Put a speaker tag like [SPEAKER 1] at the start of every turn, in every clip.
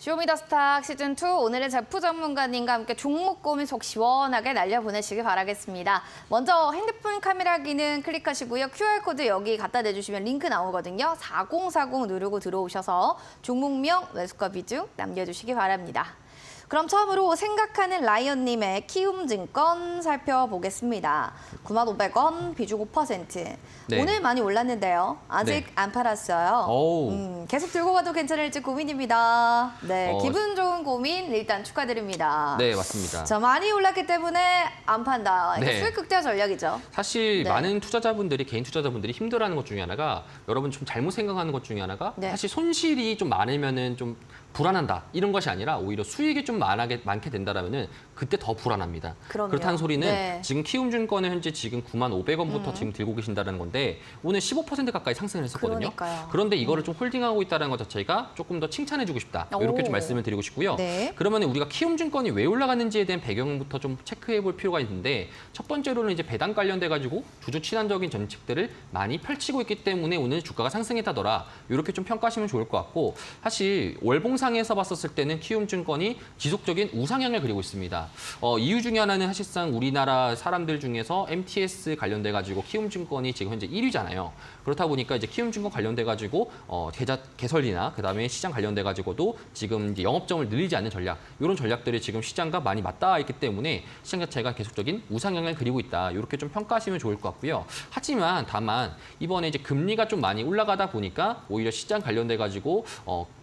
[SPEAKER 1] 쇼미더스탁 시즌2 오늘의 제프 전문가님과 함께 종목 고민 속 시원하게 날려보내시길 바라겠습니다. 먼저 핸드폰 카메라 기능 클릭하시고요. QR코드 여기 갖다 대주시면 링크 나오거든요. 4040 누르고 들어오셔서 종목명, 매수가 비중 남겨주시기 바랍니다. 그럼 처음으로 생각하는 라이언님의 키움증권 살펴보겠습니다. 95,500원, 비중 5%.
[SPEAKER 2] 네.
[SPEAKER 1] 오늘 많이 올랐는데요. 아직
[SPEAKER 2] 네.
[SPEAKER 1] 안 팔았어요. 계속 들고 가도 괜찮을지 고민입니다. 네, 기분 좋은 고민 일단 축하드립니다.
[SPEAKER 2] 네, 맞습니다.
[SPEAKER 1] 자, 많이 올랐기 때문에 안 판다. 이게
[SPEAKER 2] 네.
[SPEAKER 1] 수익 극대화 전략이죠.
[SPEAKER 2] 사실
[SPEAKER 1] 네.
[SPEAKER 2] 많은 투자자분들이, 개인 투자자분들이 힘들어하는 것 중에 하나가, 여러분 좀 잘못 생각하는 것 중에 하나가
[SPEAKER 1] 네.
[SPEAKER 2] 사실 손실이 좀 많으면은 좀 불안한다 이런 것이 아니라 오히려 수익이 좀 많게 된다라면은 그때 더 불안합니다.
[SPEAKER 1] 그럼요.
[SPEAKER 2] 그렇다는 소리는
[SPEAKER 1] 네.
[SPEAKER 2] 지금 키움증권은 현재 지금 95,500원부터 지금 들고 계신다는 건데 오늘 15% 가까이 상승을 했었거든요.
[SPEAKER 1] 그러니까요.
[SPEAKER 2] 그런데 이거를 좀 홀딩하고 있다는 것 자체가 조금 더 칭찬해주고 싶다. 이렇게 좀 말씀을 드리고 싶고요.
[SPEAKER 1] 네.
[SPEAKER 2] 그러면 우리가 키움증권이 왜 올라갔는지에 대한 배경부터 좀 체크해볼 필요가 있는데 첫 번째로는 이제 배당 관련돼 가지고 주주 친환적인 정책들을 많이 펼치고 있기 때문에 오늘 주가가 상승했다더라. 이렇게 좀 평가하시면 좋을 것 같고 사실 월봉상에서 봤었을 때는 키움증권이 지속적인 우상향을 그리고 있습니다. 이유 중에 하나는 사실상 우리나라 사람들 중에서 MTS 관련돼 가지고 키움증권이 지금 현재 1위잖아요. 그렇다 보니까 이제 키움증권 관련돼 가지고 계좌 개설이나 그다음에 시장 관련돼 가지고도 지금 이제 영업점을 늘리지 않는 전략 이런 전략들이 지금 시장과 많이 맞닿아 있기 때문에 시장 자체가 계속적인 우상향을 그리고 있다. 이렇게 좀 평가하시면 좋을 것 같고요. 하지만 다만 이번에 이제 금리가 좀 많이 올라가다 보니까 오히려 시장 관련돼 가지고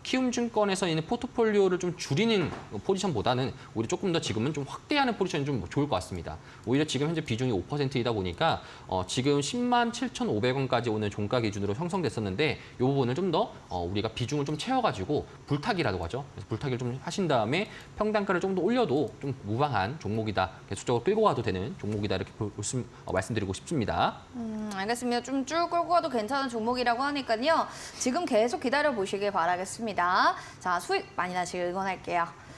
[SPEAKER 2] 키움증권에서 있는 포트폴리오를 좀 줄이는 포지션보다는 오히려 조금 더 지금은 좀 확대하는 포지션이 좀 좋을 것 같습니다. 오히려 지금 현재 비중이 5%이다 보니까 지금 107,500원까지 오늘 종가 기준으로 형성됐었는데 이 부분을 좀 더 우리가 비중을 좀 채워가지고 불타기라고 하죠. 그래서 불타기를 좀 하신 다음에 평단가를 좀 더 올려도 좀 무방한 종목이다. 계속적으로 끌고 가도 되는 종목이다. 이렇게 말씀드리고 싶습니다.
[SPEAKER 1] 알겠습니다. 좀 쭉 끌고 가도 괜찮은 종목이라고 하니까요. 지금 계속 기다려 보시길 바라겠습니다. 자, 수익 많이 나시길 응원할게요.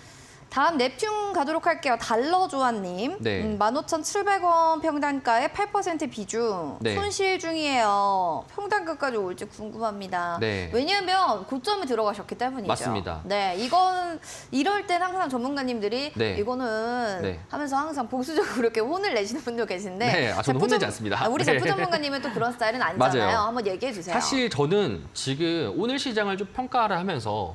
[SPEAKER 1] 다음 넵튠 가도록 할게요. 달러조아님.
[SPEAKER 2] 네.
[SPEAKER 1] 15,700원 평단가에 8% 비중.
[SPEAKER 2] 네.
[SPEAKER 1] 손실 중이에요. 평단가까지 올지 궁금합니다.
[SPEAKER 2] 네.
[SPEAKER 1] 왜냐하면 고점에 들어가셨기 때문이죠.
[SPEAKER 2] 맞습니다.
[SPEAKER 1] 네, 이건 이럴 땐 항상 전문가님들이
[SPEAKER 2] 네.
[SPEAKER 1] 이거는
[SPEAKER 2] 네.
[SPEAKER 1] 하면서 항상 복수적으로 이렇게 혼을 내시는 분도 계신데
[SPEAKER 2] 네, 저는 혼내지 않습니다.
[SPEAKER 1] 우리
[SPEAKER 2] 네.
[SPEAKER 1] 제프 전문가님은 또 그런 스타일은 아니잖아요.
[SPEAKER 2] 맞아요.
[SPEAKER 1] 한번 얘기해 주세요.
[SPEAKER 2] 사실 저는 지금 오늘 시장을 좀 평가를 하면서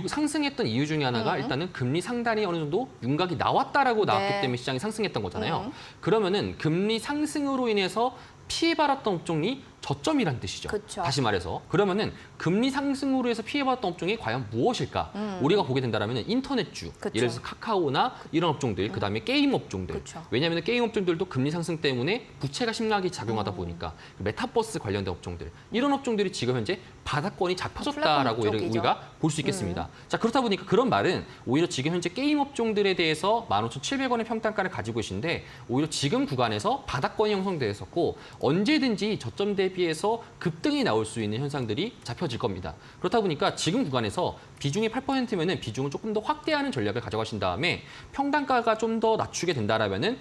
[SPEAKER 2] 상승했던 이유 중에 하나가 일단은 금리 상단이 어느 정도 윤곽이 나왔다라고 나왔기
[SPEAKER 1] 네.
[SPEAKER 2] 때문에 시장이 상승했던 거잖아요. 그러면은 금리 상승으로 인해서 피해받았던 업종이 저점이라는 뜻이죠.
[SPEAKER 1] 그쵸.
[SPEAKER 2] 다시 말해서 그러면은 금리 상승으로 해서 피해받았던 업종이 과연 무엇일까? 우리가 보게 된다면 인터넷주,
[SPEAKER 1] 그쵸.
[SPEAKER 2] 예를 들어서 카카오나 이런 업종들, 그다음에 게임 업종들.
[SPEAKER 1] 그쵸.
[SPEAKER 2] 왜냐하면 게임 업종들도 금리 상승 때문에 부채가 심하게 작용하다 보니까 메타버스 관련된 업종들 이런 업종들이 지금 현재 바닥권이 잡혀졌다라고
[SPEAKER 1] 플랫폼 쪽이죠.
[SPEAKER 2] 우리가 볼 수 있겠습니다. 자, 그렇다 보니까 그런 말은 오히려 지금 현재 게임 업종들에 대해서 15,700원의 평단가를 가지고 계신데 오히려 지금 구간에서 바닥권이 형성되었었고 언제든지 저점 대비해서 급등이 나올 수 있는 현상들이 잡혀질 겁니다. 그렇다 보니까 지금 구간에서 비중이 8%면은 비중을 조금 더 확대하는 전략을 가져가신 다음에 평단가가 좀 더 낮추게 된다라면은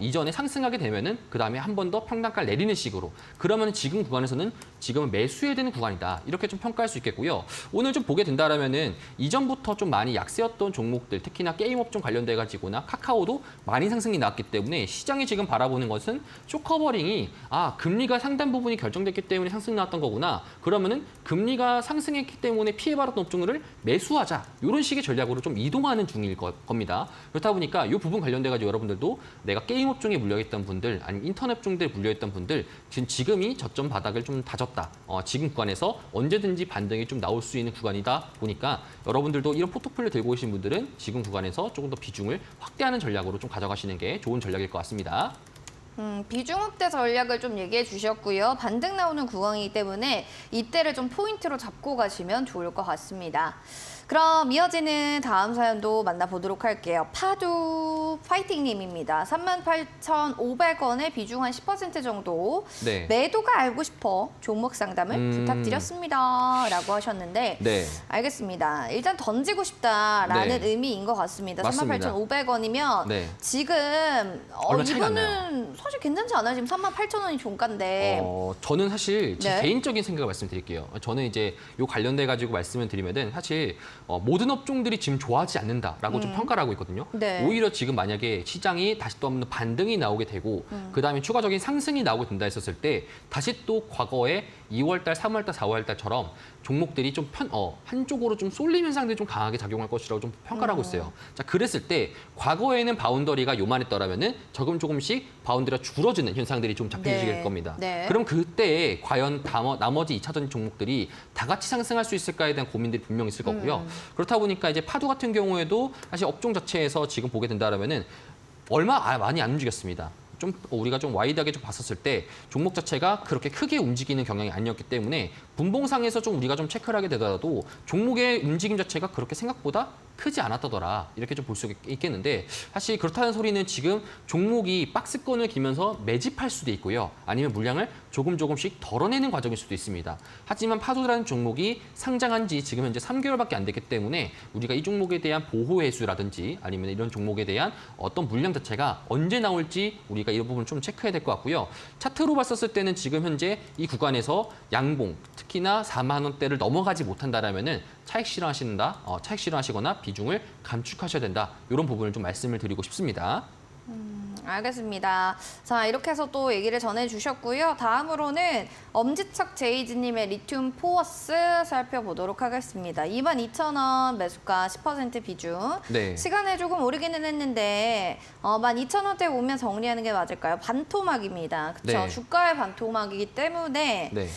[SPEAKER 2] 이전에 상승하게 되면은 그 다음에 한 번 더 평단가를 내리는 식으로 그러면 지금 구간에서는 지금은 매수해야 되는 구간이다 이렇게 좀 평가할 수 있겠고요. 오늘 좀 보게 된다라면은 이전부터 좀 많이 약세였던 종목들 특히나 게임 업종 관련돼 가지고나 카카오도 많이 상승이 나왔기 때문에 시장이 지금 바라보는 것은 쇼커버링이 금리가 상당 부분이 결정됐기 때문에 상승 나왔던 거구나. 그러면은 금리가 상승했기 때문에 피해받았던 업종을 매수하자 이런 식의 전략으로 좀 이동하는 중일 겁니다. 그렇다 보니까 이 부분 관련돼 가지고 여러분들도 내가 게임 업종에 물려있던 분들, 아니면 인터넷 업종들에 물려있던 분들, 지금이 저점 바닥을 좀 다졌다. 지금 구간에서 언제든지 반등이 좀 나올 수 있는 구간이다 보니까 여러분들도 이런 포트폴리오 들고 계신 분들은 지금 구간에서 조금 더 비중을 확대하는 전략으로 좀 가져가시는 게 좋은 전략일 것 같습니다.
[SPEAKER 1] 비중 확대 전략을 좀 얘기해 주셨고요. 반등 나오는 구간이기 때문에 이때를 좀 포인트로 잡고 가시면 좋을 것 같습니다. 그럼 이어지는 다음 사연도 만나보도록 할게요. 파두 또 파이팅님입니다. 38,500원에 비중 한 10% 정도.
[SPEAKER 2] 네.
[SPEAKER 1] 매도가 알고 싶어 종목 상담을 부탁드렸습니다. 라고 하셨는데
[SPEAKER 2] 네.
[SPEAKER 1] 알겠습니다. 일단 던지고 싶다라는
[SPEAKER 2] 네.
[SPEAKER 1] 의미인 것 같습니다.
[SPEAKER 2] 맞습니다.
[SPEAKER 1] 38,500원이면
[SPEAKER 2] 네.
[SPEAKER 1] 지금
[SPEAKER 2] 얼마 차이가 안
[SPEAKER 1] 이거는 사실 괜찮지 않아요? 지금 38,000원이 종가인데.
[SPEAKER 2] 저는 사실 제
[SPEAKER 1] 네.
[SPEAKER 2] 개인적인 생각을 말씀드릴게요. 저는 이제 요 관련돼 가지고 말씀을 드리면은 사실 모든 업종들이 지금 좋아하지 않는다라고 좀 평가를 하고 있거든요.
[SPEAKER 1] 네.
[SPEAKER 2] 오히려 지금 만약에 시장이 다시 또 한번 반등이 나오게 되고 그다음에 추가적인 상승이 나오게 된다 했었을 때 다시 또 과거에 2월달, 3월달, 4월달처럼 종목들이 좀 한쪽으로 좀 쏠림 현상들이 좀 강하게 작용할 것이라고 좀 평가를 하고 있어요. 자, 그랬을 때 과거에는 바운더리가 요만했더라면은 조금씩 바운더리가 줄어드는 현상들이 좀 잡혀지게 될 겁니다.
[SPEAKER 1] 네.
[SPEAKER 2] 그럼 그때 과연 나머지 2차전 종목들이 다 같이 상승할 수 있을까에 대한 고민들이 분명히 있을 거고요. 그렇다 보니까 이제 파도 같은 경우에도 사실 업종 자체에서 지금 보게 된다라면은 얼마 많이 안 움직였습니다. 좀 우리가 좀 와이드하게 좀 봤었을 때 종목 자체가 그렇게 크게 움직이는 경향이 아니었기 때문에 분봉상에서 좀 우리가 좀 체크를 하게 되더라도 종목의 움직임 자체가 그렇게 생각보다 크지 않았다더라 이렇게 좀 볼 수 있겠는데 사실 그렇다는 소리는 지금 종목이 박스권을 기면서 매집할 수도 있고요. 아니면 물량을 조금씩 덜어내는 과정일 수도 있습니다. 하지만 파도라는 종목이 상장한 지 지금 현재 3개월밖에 안 됐기 때문에 우리가 이 종목에 대한 보호 회수라든지 아니면 이런 종목에 대한 어떤 물량 자체가 언제 나올지 우리가 이 부분 좀 체크해야 될 것 같고요. 차트로 봤었을 때는 지금 현재 이 구간에서 양봉, 특히나 4만 원대를 넘어가지 못한다라면은 차익 실현하시거나 비중을 감축하셔야 된다. 이런 부분을 좀 말씀을 드리고 싶습니다.
[SPEAKER 1] 알겠습니다. 자, 이렇게 해서 또 얘기를 전해주셨고요. 다음으로는 엄지척 제이지님의 리튬 포어스 살펴보도록 하겠습니다. 22,000원 매수가 10% 비중.
[SPEAKER 2] 네.
[SPEAKER 1] 시간에 조금 오르기는 했는데 12,000원대 오면 정리하는 게 맞을까요? 반토막입니다. 그렇죠?
[SPEAKER 2] 네.
[SPEAKER 1] 주가의 반토막이기 때문에
[SPEAKER 2] 네.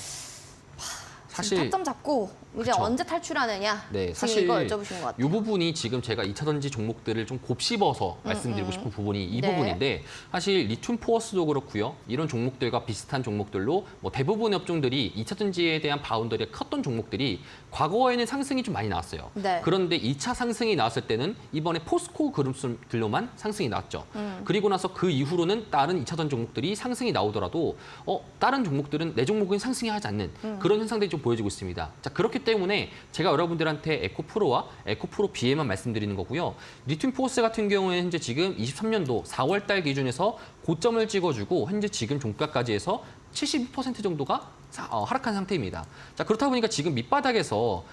[SPEAKER 1] 사실 타점 잡고 이제
[SPEAKER 2] 그쵸.
[SPEAKER 1] 언제 탈출하느냐
[SPEAKER 2] 네,
[SPEAKER 1] 지금
[SPEAKER 2] 사실
[SPEAKER 1] 이거 여쭤보신 것 같아요.
[SPEAKER 2] 이 부분이 지금 제가 2차전지 종목들을 좀 곱씹어서 말씀드리고 싶은 부분이 이
[SPEAKER 1] 네.
[SPEAKER 2] 부분인데 사실 리튬 포어스도 그렇고요. 이런 종목들과 비슷한 종목들로 뭐 대부분의 업종들이 2차전지에 대한 바운더리가 컸던 종목들이 과거에는 상승이 좀 많이 나왔어요.
[SPEAKER 1] 네.
[SPEAKER 2] 그런데 2차 상승이 나왔을 때는 이번에 포스코 그룹들로만 상승이 나왔죠. 그리고 나서 그 이후로는 다른 2차전 종목들이 상승이 나오더라도 다른 종목들은 내 종목은 상승이 하지 않는 그런 현상들이 좀 보여지고 있습니다. 자, 그렇기 때문에 제가 여러분들한테 에코프로와 에코프로 B에만 말씀드리는 거고요. 리튬 포스 같은 경우에는 현재 지금 23년도 4월 달 기준에서 고점을 찍어주고 현재 지금 종가까지 해서 72% 정도가 하락한 상태입니다. 자, 그렇다 보니까 지금 밑바닥에서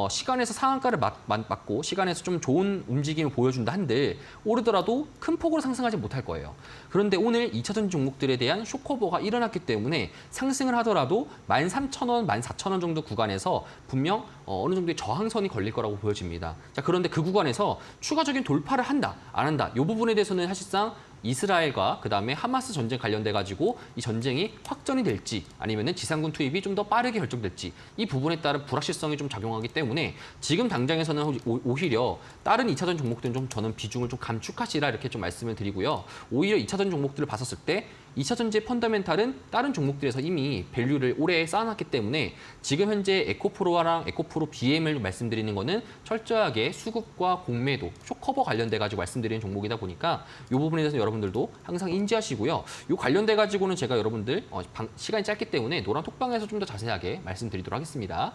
[SPEAKER 2] 시간에서 상한가를 맞고 시간에서 좀 좋은 움직임을 보여준다 한들 오르더라도 큰 폭으로 상승하지 못할 거예요. 그런데 오늘 2차전 종목들에 대한 쇼커버가 일어났기 때문에 상승을 하더라도 13,000원, 14,000원 정도 구간에서 분명 어느 정도의 저항선이 걸릴 거라고 보여집니다. 자, 그런데 그 구간에서 추가적인 돌파를 한다, 안 한다 이 부분에 대해서는 사실상 이스라엘과 그다음에 하마스 전쟁 관련돼 가지고 이 전쟁이 확전이 될지 아니면은 지상군 투입이 좀 더 빠르게 결정될지 이 부분에 따른 불확실성이 좀 작용하기 때문에 지금 당장에서는 오히려 다른 2차전 종목들은 좀 저는 비중을 좀 감축하시라 이렇게 좀 말씀을 드리고요. 오히려 2차전 종목들을 봤었을 때 2차전지의 펀더멘탈은 다른 종목들에서 이미 밸류를 오래 쌓아놨기 때문에 지금 현재 에코프로랑 에코프로 BM을 말씀드리는 거는 철저하게 수급과 공매도, 쇼커버 관련돼 가지고 말씀드리는 종목이다 보니까 이 부분에 대해서 여러분들도 항상 인지하시고요. 이 관련돼 가지고는 제가 여러분들 시간이 짧기 때문에 노란 톡방에서 좀 더 자세하게 말씀드리도록 하겠습니다.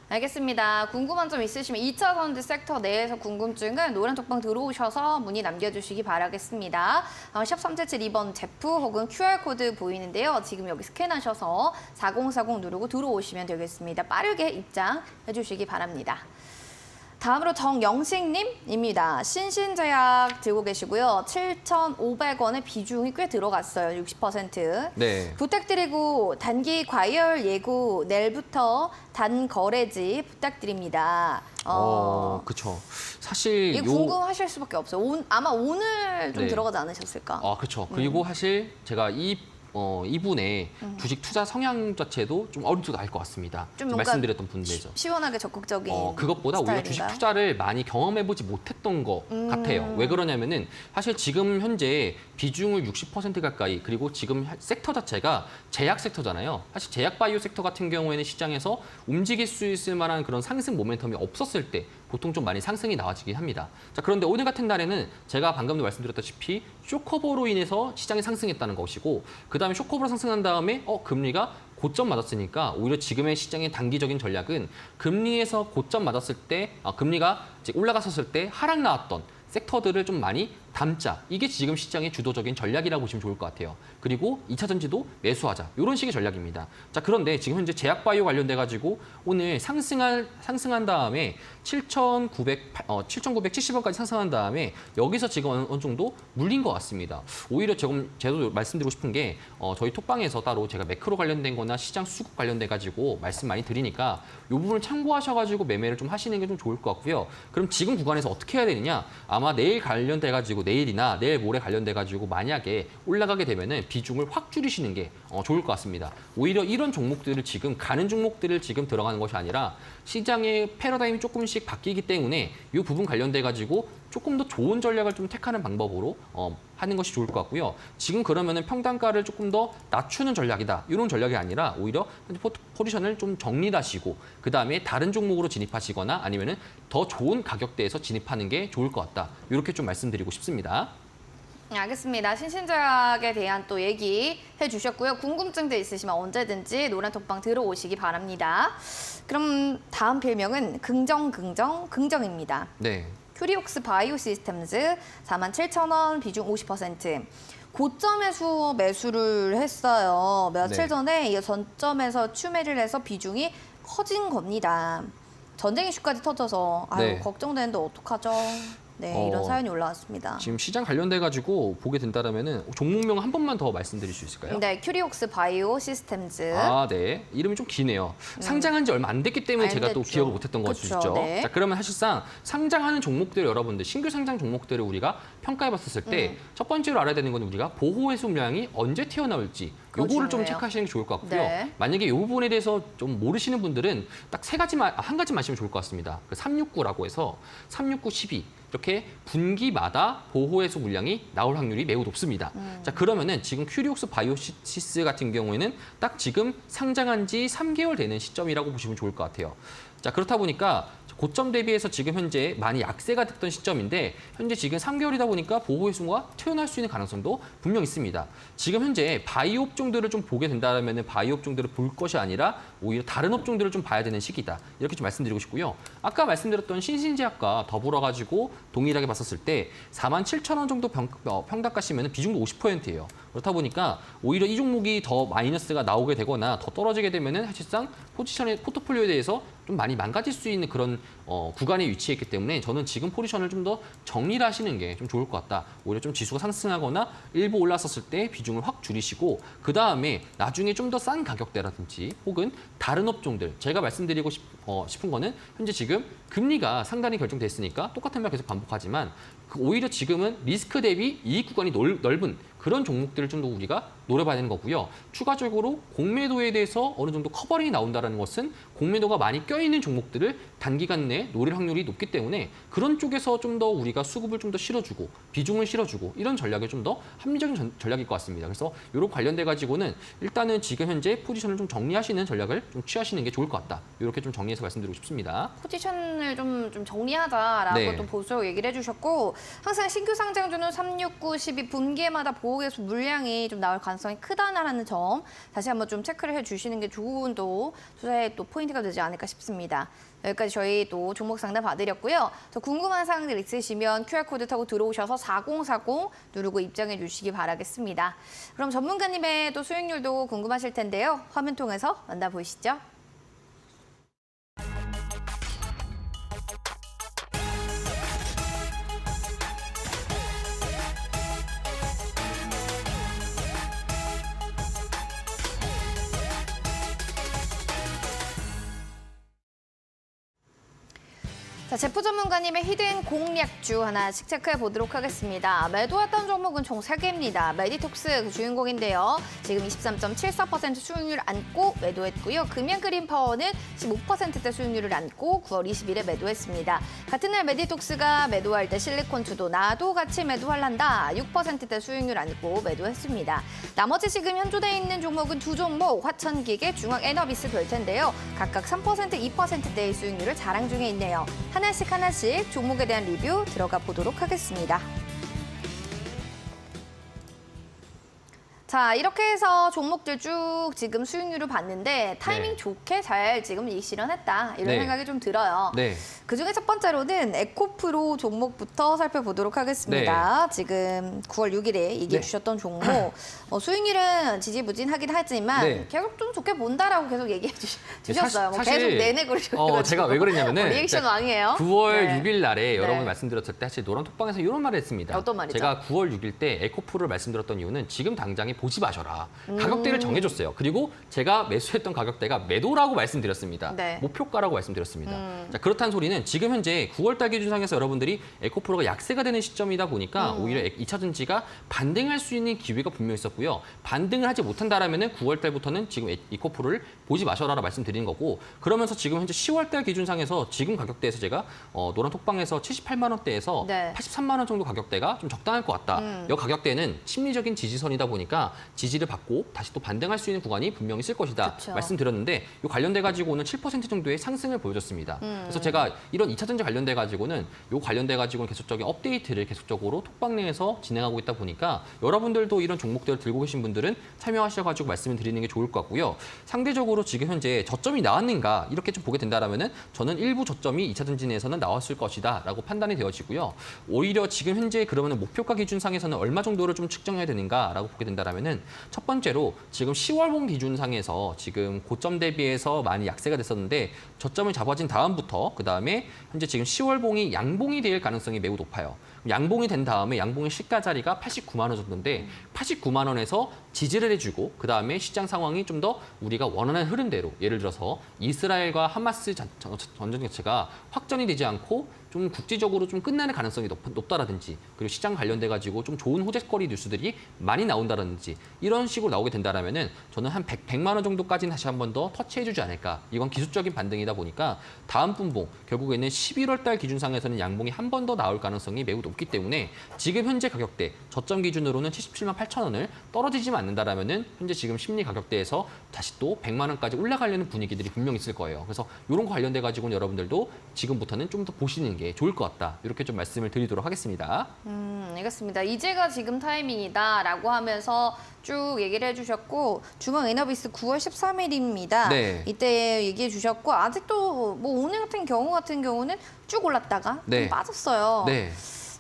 [SPEAKER 1] 알겠습니다. 궁금한 점 있으시면 2차전지 섹터 내에서 궁금증은 노란톡방 들어오셔서 문의 남겨주시기 바라겠습니다. 샵 3772번 제프 혹은 QR코드 보이는데요. 지금 여기 스캔하셔서 4040 누르고 들어오시면 되겠습니다. 빠르게 입장해 주시기 바랍니다. 다음으로 정영식님입니다. 신신제약 들고 계시고요. 7,500원의 비중이 꽤 들어갔어요. 60%.
[SPEAKER 2] 네.
[SPEAKER 1] 부탁드리고 단기 과열 예고 내일부터 단 거래지 부탁드립니다.
[SPEAKER 2] 그렇죠. 사실
[SPEAKER 1] 이게 궁금하실 수밖에 없어요. 아마 오늘 좀
[SPEAKER 2] 네.
[SPEAKER 1] 들어가지 않으셨을까?
[SPEAKER 2] 그렇죠. 그리고 사실 제가 이 이분의 주식 투자 성향 자체도 좀 어느 정도 알 것 같습니다.
[SPEAKER 1] 좀
[SPEAKER 2] 지금
[SPEAKER 1] 뭔가
[SPEAKER 2] 말씀드렸던 분들이죠.
[SPEAKER 1] 시원하게 적극적인
[SPEAKER 2] 그것보다 오히려 주식
[SPEAKER 1] 스타일인가요?
[SPEAKER 2] 투자를 많이 경험해보지 못했던 것 같아요. 왜 그러냐면은 사실 지금 현재 비중을 60% 가까이 그리고 지금 섹터 자체가 제약 섹터잖아요. 사실 제약 바이오 섹터 같은 경우에는 시장에서 움직일 수 있을 만한 그런 상승 모멘텀이 없었을 때 보통 좀 많이 상승이 나와지긴 합니다. 자, 그런데 오늘 같은 날에는 제가 방금도 말씀드렸다시피 쇼커버로 인해서 시장이 상승했다는 것이고 그다음에 쇼커버로 상승한 다음에 금리가 고점 맞았으니까 오히려 지금의 시장의 단기적인 전략은 금리에서 고점 맞았을 때 금리가 이제 올라갔었을 때 하락 나왔던 섹터들을 좀 많이 담자. 이게 지금 시장의 주도적인 전략이라고 보시면 좋을 것 같아요. 그리고 2차 전지도 매수하자. 이런 식의 전략입니다. 자, 그런데 지금 현재 제약바이오 관련돼 가지고 오늘 상승한 다음에 7,970원까지 상승한 다음에 여기서 지금 어느 정도 물린 것 같습니다. 오히려 제가 말씀드리고 싶은 게 저희 톡방에서 따로 제가 매크로 관련된 거나 시장 수급 관련돼 가지고 말씀 많이 드리니까 이 부분을 참고하셔 가지고 매매를 좀 하시는 게 좀 좋을 것 같고요. 그럼 지금 구간에서 어떻게 해야 되느냐? 아마 내일 관련돼 가지고 내일이나 내일 모레 관련돼 가지고 만약에 올라가게 되면은 비중을 확 줄이시는 게 좋을 것 같습니다. 오히려 이런 종목들을 지금 가는 종목들을 지금 들어가는 것이 아니라 시장의 패러다임이 조금씩 바뀌기 때문에 이 부분 관련돼 가지고 조금 더 좋은 전략을 좀 택하는 방법으로 하는 것이 좋을 것 같고요. 지금 그러면은 평단가를 조금 더 낮추는 전략이다. 이런 전략이 아니라 오히려 포지션을 좀 정리하시고 그다음에 다른 종목으로 진입하시거나 아니면은 더 좋은 가격대에서 진입하는 게 좋을 것 같다. 이렇게 좀 말씀드리고 싶습니다.
[SPEAKER 1] 네, 알겠습니다. 신신제약에 대한 또 얘기해 주셨고요. 궁금증도 있으시면 언제든지 노란톡방 들어오시기 바랍니다. 그럼 다음 별명은 긍정입니다.
[SPEAKER 2] 네.
[SPEAKER 1] 큐리옥스 바이오 시스템즈 47,000원 비중 50%. 고점에서 매수를 했어요. 며칠
[SPEAKER 2] 네.
[SPEAKER 1] 전에 이 전점에서 추매를 해서 비중이 커진 겁니다. 전쟁 이슈까지 터져서
[SPEAKER 2] 네.
[SPEAKER 1] 걱정되는데 어떡하죠? 네, 이런 사연이 올라왔습니다.
[SPEAKER 2] 지금 시장 관련돼 가지고 보게 된다면은 종목명 한 번만 더 말씀드릴 수 있을까요?
[SPEAKER 1] 네, 큐리옥스 바이오 시스템즈.
[SPEAKER 2] 아, 네. 이름이 좀 기네요. 상장한 지 얼마 안 됐기 때문에
[SPEAKER 1] 안
[SPEAKER 2] 제가 또
[SPEAKER 1] 됐죠.
[SPEAKER 2] 기억을 못했던 걸 수
[SPEAKER 1] 그쵸,
[SPEAKER 2] 있죠.
[SPEAKER 1] 네.
[SPEAKER 2] 자, 그러면 사실상 상장하는 종목들 여러분들 신규 상장 종목들을 우리가 평가해봤었을 때 첫 번째로 알아야 되는 건 우리가 보호회수 물량이 언제 튀어나올지
[SPEAKER 1] 그거
[SPEAKER 2] 요거를 좀
[SPEAKER 1] 중요해요.
[SPEAKER 2] 체크하시는 게 좋을 것 같고요.
[SPEAKER 1] 네.
[SPEAKER 2] 만약에 이 부분에 대해서 좀 모르시는 분들은 딱 한 가지만 아시면 좋을 것 같습니다. 그 369라고 해서 369, 12 이렇게 분기마다 보호해수 물량이 나올 확률이 매우 높습니다. 자, 그러면은 지금 큐리옥스 바이오시스 같은 경우에는 딱 지금 상장한 지 3개월 되는 시점이라고 보시면 좋을 것 같아요. 자, 그렇다 보니까 고점 대비해서 지금 현재 많이 약세가 됐던 시점인데 현재 지금 3개월이다 보니까 보호해수가 튀어나올 수 있는 가능성도 분명 있습니다. 지금 현재 바이오 업종들을 좀 보게 된다면 바이오 업종들을 볼 것이 아니라 오히려 다른 업종들을 좀 봐야 되는 시기다. 이렇게 좀 말씀드리고 싶고요. 아까 말씀드렸던 신신제약과 더불어 가지고 동일하게 봤었을 때 47,000원 정도 평가가시면 비중도 50%예요. 그렇다 보니까 오히려 이 종목이 더 마이너스가 나오게 되거나 더 떨어지게 되면은 사실상 포트폴리오에 대해서 좀 많이 망가질 수 있는 그런 구간에 위치했기 때문에 저는 지금 포지션을 좀 더 정리를 하시는 게 좀 좋을 것 같다. 오히려 좀 지수가 상승하거나 일부 올랐었을 때 비중을 확 줄이시고 그 다음에 나중에 좀 더 싼 가격대라든지 혹은 다른 업종들 제가 말씀드리고 싶은 거는 현재 지금 금리가 상단이 결정됐으니까 똑같은 말 계속 반복하지만 오히려 지금은 리스크 대비 이익 구간이 넓은 그런 종목들을 좀 더 우리가 노려봐야 되는 거고요. 추가적으로 공매도에 대해서 어느 정도 커버링이 나온다는 것은 공매도가 많이 껴있는 종목들을 단기간 내에 노릴 확률이 높기 때문에 그런 쪽에서 좀 더 우리가 수급을 좀 더 실어주고 비중을 실어주고 이런 전략이 좀 더 합리적인 전략일 것 같습니다. 그래서 이런 관련돼 가지고는 일단은 지금 현재 포지션을 좀 정리하시는 전략을 좀 취하시는 게 좋을 것 같다. 이렇게 좀 정리해서 말씀드리고 싶습니다.
[SPEAKER 1] 포지션을 좀 정리하자라고
[SPEAKER 2] 네.
[SPEAKER 1] 또 보수로 얘기를 해주셨고 항상 신규 상장주는 369, 12 분기마다 보호개수 물량이 좀 나올 가능성이 크다는 점 다시 한번 좀 체크를 해주시는 게 좋은 또 투자의 또 포인트가 되지 않을까 싶습니다. 여기까지 저희 또 종목 상담 봐드렸고요. 더 궁금한 사항들 있으시면 QR코드 타고 들어오셔서 4040 누르고 입장해 주시기 바라겠습니다. 그럼 전문가님의 또 수익률도 궁금하실 텐데요. 화면 통해서 만나보시죠. 자, 제프 전문가님의 히든 공략주 하나씩 체크해 보도록 하겠습니다. 매도했던 종목은 총 3개입니다. 메디톡스 그 주인공인데요. 지금 23.74% 수익률 안고 매도했고요. 금양그린파워는 15%대 수익률을 안고 9월 20일에 매도했습니다. 같은 날 메디톡스가 매도할 때 실리콘투도 나도 같이 매도할란다. 6%대 수익률 안고 매도했습니다. 나머지 지금 현존해 있는 종목은 두 종목, 화천기계, 중앙에너비스 될 텐데요. 각각 3%, 2%대의 수익률을 자랑 중에 있네요. 하나씩 종목에 대한 리뷰 들어가 보도록 하겠습니다. 자, 이렇게 해서 종목들 쭉 지금 수익률을 봤는데 타이밍
[SPEAKER 2] 네.
[SPEAKER 1] 좋게 잘 지금 실현했다. 이런
[SPEAKER 2] 네.
[SPEAKER 1] 생각이 좀 들어요.
[SPEAKER 2] 네.
[SPEAKER 1] 그중에 첫 번째로는 에코프로 종목부터 살펴보도록 하겠습니다. 지금 9월 6일에 얘기해 주셨던 종목. 수익률은 지지부진하긴 하지만
[SPEAKER 2] 네.
[SPEAKER 1] 계속 좀 좋게 본다라고 계속 얘기해 주셨어요.
[SPEAKER 2] 사실
[SPEAKER 1] 계속 내내 그러셔가지고.
[SPEAKER 2] 제가 왜 그랬냐면은
[SPEAKER 1] 리액션 왕이에요.
[SPEAKER 2] 9월
[SPEAKER 1] 네.
[SPEAKER 2] 6일 날에 여러분
[SPEAKER 1] 네.
[SPEAKER 2] 말씀드렸을 때 사실 노란톡방에서 이런 말을 했습니다.
[SPEAKER 1] 어떤 말이죠?
[SPEAKER 2] 제가 9월 6일 때 에코프를 말씀드렸던 이유는 지금 당장에 보지 마셔라. 가격대를 정해줬어요. 그리고 제가 매수했던 가격대가 매도라고 말씀드렸습니다.
[SPEAKER 1] 네.
[SPEAKER 2] 목표가라고 말씀드렸습니다. 자, 그렇다는 소리는 지금 현재 9월달 기준상에서 여러분들이 에코프로가 약세가 되는 시점이다 보니까 오히려 2차전지가 반등할 수 있는 기회가 분명히 있었고요. 반등을 하지 못한다라면 9월달부터는 지금 에코프로를 보지 마셔라라고 말씀드리는 거고, 그러면서 지금 현재 10월달 기준상에서 지금 가격대에서 제가 노란톡방에서 78만 원대에서
[SPEAKER 1] 네.
[SPEAKER 2] 83만 원 정도 가격대가 좀 적당할 것 같다. 이 가격대는 심리적인 지지선이다 보니까 지지를 받고 다시 또 반등할 수 있는 구간이 분명히 있을 것이다.
[SPEAKER 1] 그쵸.
[SPEAKER 2] 말씀드렸는데 이 관련돼 가지고는 7% 정도의 상승을 보여줬습니다. 그래서 제가 이런 2차전지 관련돼 가지고는 이 관련돼 가지고는 계속적인 업데이트를 계속적으로 톡방 내에서 진행하고 있다 보니까 여러분들도 이런 종목들을 들고 계신 분들은 참여하셔 가지고 말씀을 드리는 게 좋을 것 같고요. 상대적으로 지금 현재 저점이 나왔는가 이렇게 좀 보게 된다라면은 저는 일부 저점이 2차전지 내에서는 나왔을 것이다라고 판단이 되어지고요. 오히려 지금 현재 그러면 목표가 기준상에서는 얼마 정도를 좀 측정해야 되는가라고 보게 된다라면은 첫 번째로 지금 10월봉 기준상에서 지금 고점 대비해서 많이 약세가 됐었는데 저점을 잡아진 다음부터 그다음에 현재 지금 10월봉이 양봉이 될 가능성이 매우 높아요. 양봉이 된 다음에 양봉의 시가 자리가 89만 원 정도인데 89만 원에서 지지를 해주고 그다음에 시장 상황이 좀 더 우리가 원하는 흐름대로 예를 들어서 이스라엘과 하마스 전쟁 자체가 확전이 되지 않고 좀 국제적으로 좀 끝나는 가능성이 높다라든지 그리고 시장 관련돼 가지고 좀 좋은 호재거리 뉴스들이 많이 나온다라든지 이런 식으로 나오게 된다라면은 저는 한 100만 원 정도까지는 다시 한 번 더 터치해주지 않을까. 이건 기술적인 반등이다 보니까 다음 분봉 결국에는 11월 달 기준상에서는 양봉이 한 번 더 나올 가능성이 매우 높기 때문에 지금 현재 가격대 저점 기준으로는 77만 8천 원을 떨어지지만 않는다라면은 현재 지금 심리 가격대에서 다시 또 100만 원까지 올라가려는 분위기들이 분명히 있을 거예요. 그래서 이런 거 관련돼 가지고는 여러분들도 지금부터는 좀 더 보시는 게 좋을 것 같다. 이렇게 좀 말씀을 드리도록 하겠습니다.
[SPEAKER 1] 알겠습니다. 이제가 지금 타이밍이다라고 하면서 쭉 얘기를 해주셨고 중앙에너비스 9월 13일입니다.
[SPEAKER 2] 네.
[SPEAKER 1] 이때 얘기해 주셨고 아직도 뭐 오늘 같은 경우는 쭉 올랐다가
[SPEAKER 2] 네.
[SPEAKER 1] 좀 빠졌어요.
[SPEAKER 2] 네.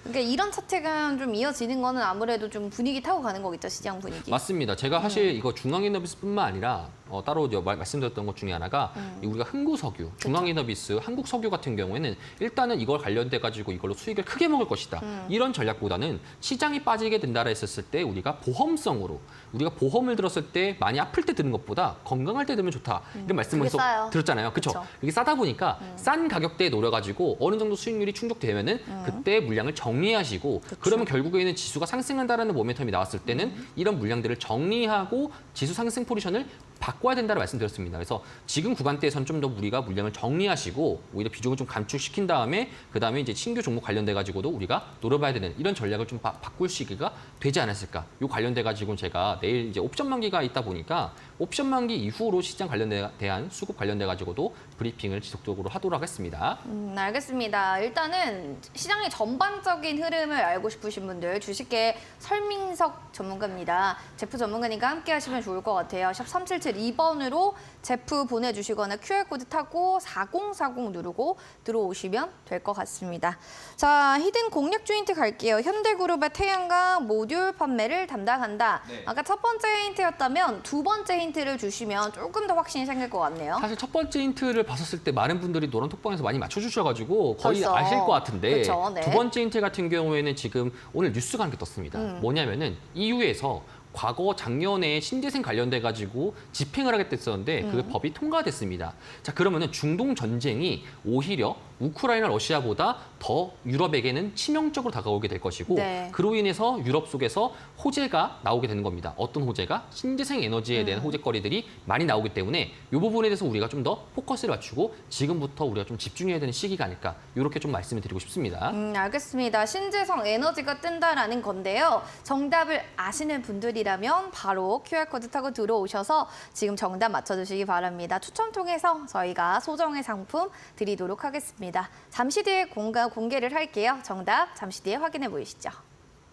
[SPEAKER 1] 그러니까 이런 차트가 좀 이어지는 거는 아무래도 좀 분위기 타고 가는 거겠죠, 시장 분위기.
[SPEAKER 2] 맞습니다. 제가 사실 이거 중앙에너비스뿐만 아니라 따로 말씀드렸던 것 중에 하나가 우리가 흥구석유, 중앙에너비스, 한국석유 같은 경우에는 일단은 이걸 관련돼 가지고 이걸로 수익을 크게 먹을 것이다. 이런 전략보다는 시장이 빠지게 된다라 했었을 때 우리가 보험성으로 우리가 보험을 들었을 때 많이 아플 때 드는 것보다 건강할 때 들면 좋다. 이런 말씀을
[SPEAKER 1] 그게 싸요.
[SPEAKER 2] 들었잖아요. 그렇죠?
[SPEAKER 1] 그쵸.
[SPEAKER 2] 이게 싸다 보니까 싼 가격대에 노려가지고 어느 정도 수익률이 충족되면은 그때 물량을 정리하시고 그러면 결국에는 지수가 상승한다라는 모멘텀이 나왔을 때는 이런 물량들을 정리하고 지수 상승 포지션을 바꿔야 된다고 말씀드렸습니다. 그래서 지금 구간대에서는 좀 더 우리가 물량을 정리하시고 오히려 비중을 좀 감축시킨 다음에 그다음에 이제 신규 종목 관련돼 가지고도 우리가 노려봐야 되는 이런 전략을 좀 바꿀 시기가 되지 않았을까. 요 관련돼 가지고 제가 내일 이제 옵션 만기가 있다 보니까 옵션 만기 이후로 시장 관련돼 대한 수급 관련돼 가지고도 브리핑을 지속적으로 하도록 하겠습니다.
[SPEAKER 1] 알겠습니다. 일단은 시장의 전반적인 흐름을 알고 싶으신 분들 주식계 설민석 전문가입니다. 제프 전문가님과 함께 하시면 좋을 것 같아요. 샵 3772번으로 제프 보내주시거나 QR코드 타고 4040 누르고 들어오시면 될 것 같습니다. 자, 히든 공략주 힌트 갈게요. 현대그룹의 태양광 모듈 판매를 담당한다.
[SPEAKER 2] 네.
[SPEAKER 1] 아까 첫 번째 힌트였다면 두 번째 힌트를 주시면 조금 더 확신이 생길 것 같네요.
[SPEAKER 2] 사실 첫 번째 힌트를 봤었을 때 많은 분들이 노란 톡방에서 많이 맞춰주셔가지고 거의
[SPEAKER 1] 벌써.
[SPEAKER 2] 아실 것 같은데
[SPEAKER 1] 그쵸, 네.
[SPEAKER 2] 두 번째 힌트 같은 경우에는 지금 오늘 뉴스가 한 개 떴습니다. 뭐냐면은 EU에서 과거 작년에 신재생 관련돼 가지고 집행을 하겠다 했었는데 그 법이 통과됐습니다. 자, 그러면은 중동 전쟁이 오히려 우크라이나 러시아보다 더 유럽에게는 치명적으로 다가오게 될 것이고
[SPEAKER 1] 네.
[SPEAKER 2] 그로 인해서 유럽 속에서 호재가 나오게 되는 겁니다. 어떤 호재가? 신재생 에너지에 대한 호재거리들이 많이 나오기 때문에 이 부분에 대해서 우리가 좀 더 포커스를 맞추고 지금부터 우리가 좀 집중해야 되는 시기가 아닐까 이렇게 좀 말씀을 드리고 싶습니다.
[SPEAKER 1] 알겠습니다. 신재생 에너지가 뜬다라는 건데요. 정답을 아시는 분들이라면 바로 QR코드 타고 들어오셔서 지금 정답 맞춰주시기 바랍니다. 추첨 통해서 저희가 소정의 상품 드리도록 하겠습니다. 잠시 뒤에 공개를 할게요. 정답 잠시 뒤에 확인해 보이시죠.